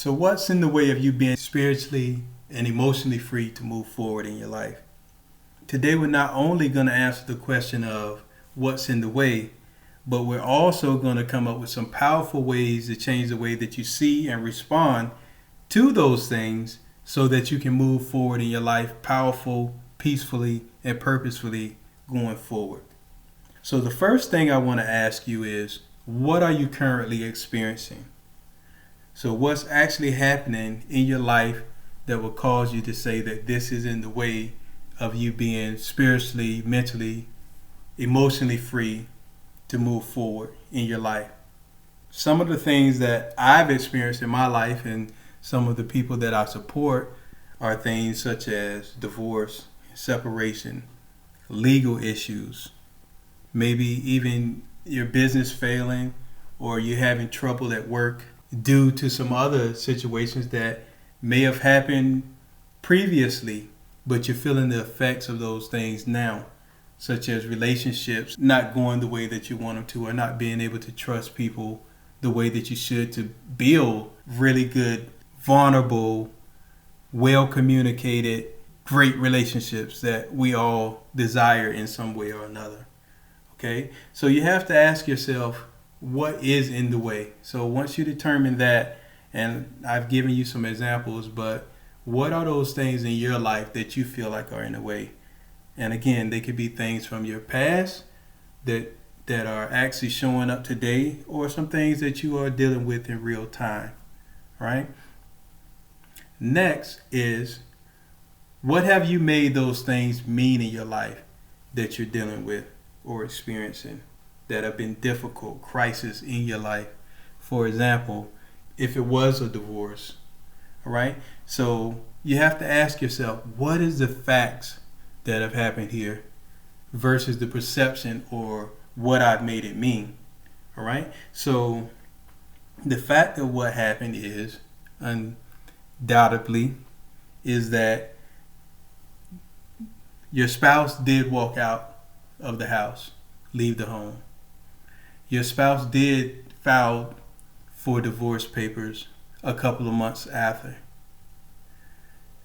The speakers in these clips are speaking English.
So what's in the way of you being spiritually and emotionally free to move forward in your life? Today we're not only going to answer the question of what's in the way, but we're also going to come up with some powerful ways to change the way that you see and respond to those things so that you can move forward in your life powerful, peacefully, and purposefully going forward. So the first thing I want to ask you is, what are you currently experiencing? So what's actually happening in your life that will cause you to say that this is in the way of you being spiritually, mentally, emotionally free to move forward in your life? Some of the things that I've experienced in my life and some of the people that I support are things such as divorce, separation, legal issues, maybe even your business failing or you having trouble at work due to some other situations that may have happened previously, but you're feeling the effects of those things now, such as relationships not going the way that you want them to, or not being able to trust people the way that you should to build really good, vulnerable, well-communicated, great relationships that we all desire in some way or another. Okay? So you have to ask yourself, what is in the way? So once you determine that, and I've given you some examples, but what are those things in your life that you feel like are in the way? And again, they could be things from your past that are actually showing up today, or some things that you are dealing with in real time, right? Next is, what have you made those things mean in your life that you're dealing with or experiencing that have been difficult, crisis in your life? For example, if it was a divorce, all right? So you have to ask yourself, what is the facts that have happened here versus the perception or what I've made it mean, all right? So the fact of what happened is, undoubtedly, is that your spouse did walk out of the house, leave the home. Your spouse did file for divorce papers a couple of months after.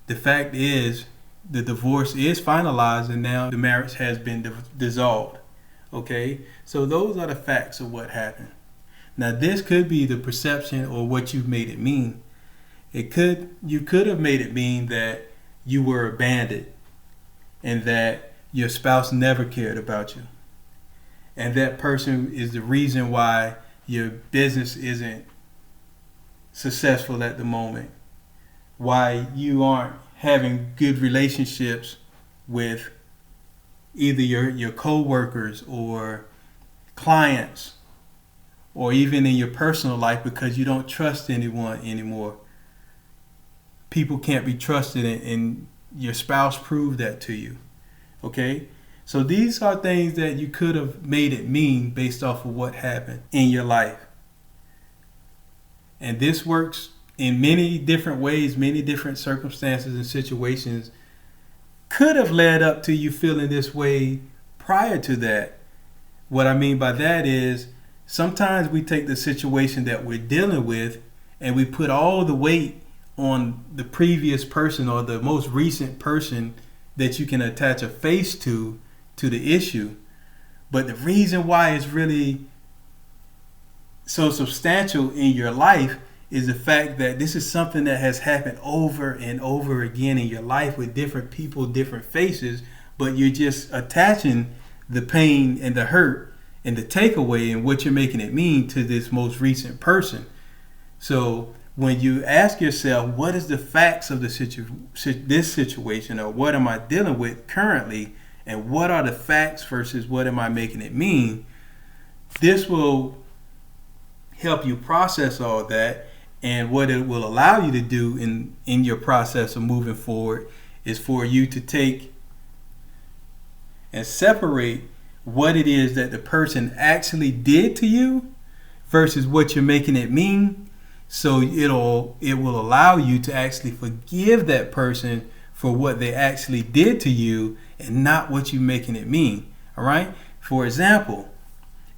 The fact is, the divorce is finalized and now the marriage has been dissolved. Okay? So those are the facts of what happened. Now this could be the perception or what you've made it mean. You could have made it mean that you were abandoned and that your spouse never cared about you. And that person is the reason why your business isn't successful at the moment. Why you aren't having good relationships with either your co-workers or clients, or even in your personal life, because you don't trust anyone anymore. People can't be trusted, and your spouse proved that to you. Okay? So these are things that you could have made it mean based off of what happened in your life. And this works in many different ways, many different circumstances and situations could have led up to you feeling this way prior to that. What I mean by that is, sometimes we take the situation that we're dealing with and we put all the weight on the previous person or the most recent person that you can attach a face to the issue. But the reason why it's really so substantial in your life is the fact that this is something that has happened over and over again in your life with different people, different faces, but you're just attaching the pain and the hurt and the takeaway and what you're making it mean to this most recent person. So when you ask yourself, what is the facts of this situation, or what am I dealing with currently, and what are the facts versus what am I making it mean, this will help you process all that. And what it will allow you to do in your process of moving forward is for you to take and separate what it is that the person actually did to you versus what you're making it mean. So it will allow you to actually forgive that person for what they actually did to you and not what you're making it mean. All right? For example,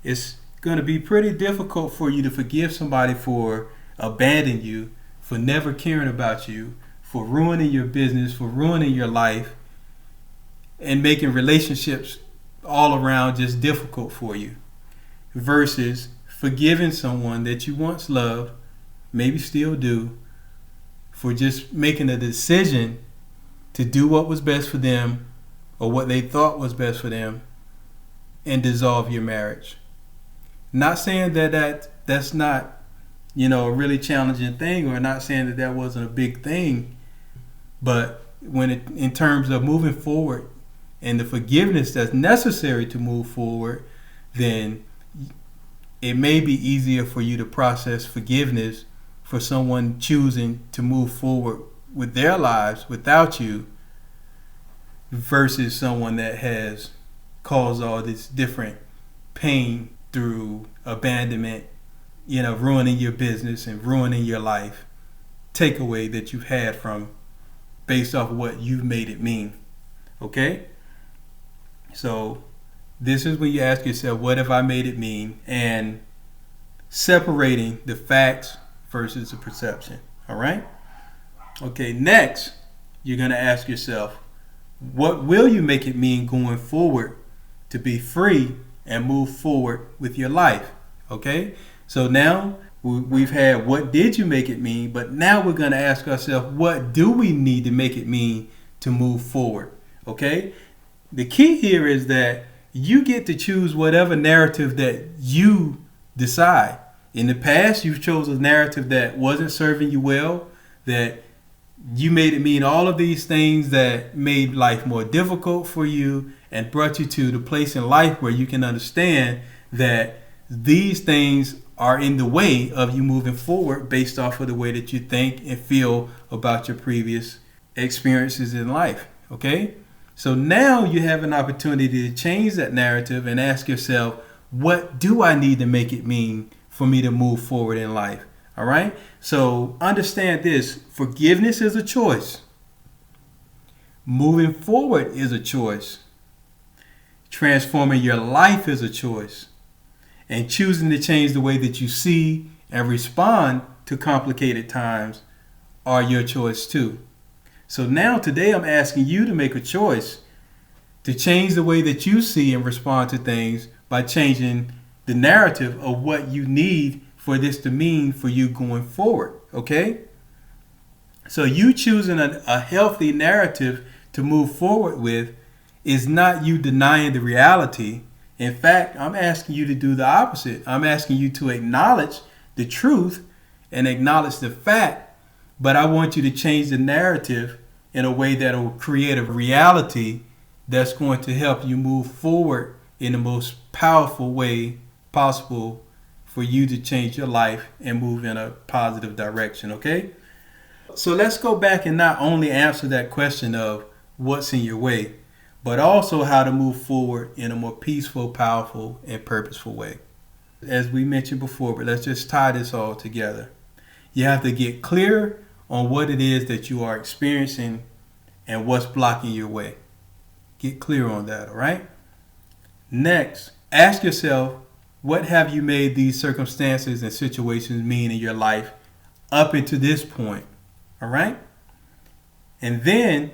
it's going to be pretty difficult for you to forgive somebody for abandoning you for never caring about you, for ruining your business, for ruining your life, and making relationships all around just difficult for you, versus forgiving someone that you once loved, maybe still do, for just making a decision to do what was best for them or what they thought was best for them and dissolve your marriage. Not saying that's not, a really challenging thing, or not saying that wasn't a big thing, but in terms of moving forward and the forgiveness that's necessary to move forward, then it may be easier for you to process forgiveness for someone choosing to move forward with their lives without you, versus someone that has caused all this different pain through abandonment, ruining your business and ruining your life, takeaway that you've had from based off what you've made it mean. Okay? So this is when you ask yourself, what have I made it mean? And separating the facts versus the perception. All right? Okay, next, you're going to ask yourself, what will you make it mean going forward to be free and move forward with your life? Okay? So now we've had what did you make it mean, but now we're going to ask ourselves, what do we need to make it mean to move forward? Okay? The key here is that you get to choose whatever narrative that you decide. In the past, you've chosen a narrative that wasn't serving you well, that you made it mean all of these things that made life more difficult for you and brought you to the place in life where you can understand that these things are in the way of you moving forward based off of the way that you think and feel about your previous experiences in life. Okay? So now you have an opportunity to change that narrative and ask yourself, what do I need to make it mean for me to move forward in life? All right? So understand this. Forgiveness is a choice. Moving forward is a choice. Transforming your life is a choice. And choosing to change the way that you see and respond to complicated times are your choice too. So now today I'm asking you to make a choice to change the way that you see and respond to things by changing the narrative of what you need for this to mean for you going forward. Okay? So you choosing a healthy narrative to move forward with is not you denying the reality. In fact, I'm asking you to do the opposite. I'm asking you to acknowledge the truth and acknowledge the fact, but I want you to change the narrative in a way that will create a reality that's going to help you move forward in the most powerful way possible for you to change your life and move in a positive direction, okay? So let's go back and not only answer that question of what's in your way, but also how to move forward in a more peaceful, powerful, and purposeful way. As we mentioned before, but let's just tie this all together. You have to get clear on what it is that you are experiencing and what's blocking your way. Get clear on that, all right? Next, ask yourself, what have you made these circumstances and situations mean in your life up until this point, all right? And then,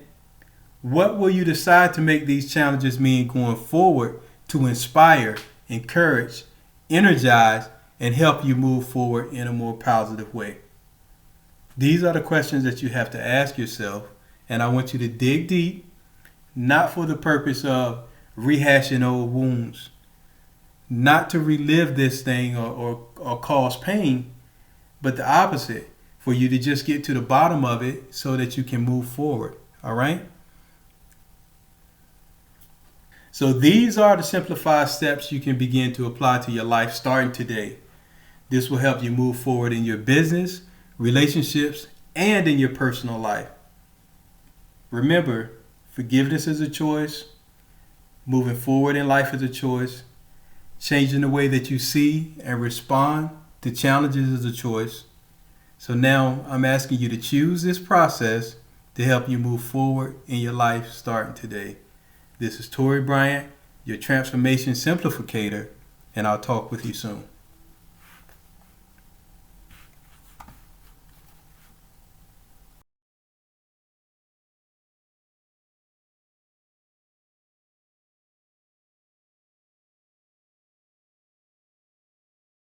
what will you decide to make these challenges mean going forward to inspire, encourage, energize, and help you move forward in a more positive way? These are the questions that you have to ask yourself, and I want you to dig deep, not for the purpose of rehashing old wounds, not to relive this thing or cause pain, but the opposite, for you to just get to the bottom of it so that you can move forward, all right? So these are the simplified steps you can begin to apply to your life starting today. This will help you move forward in your business, relationships, and in your personal life. Remember, forgiveness is a choice. Moving forward in life is a choice. Changing the way that you see and respond to challenges is a choice. So now I'm asking you to choose this process to help you move forward in your life starting today. This is Tory Bryant, your Transformation Simplificator, and I'll talk with you soon.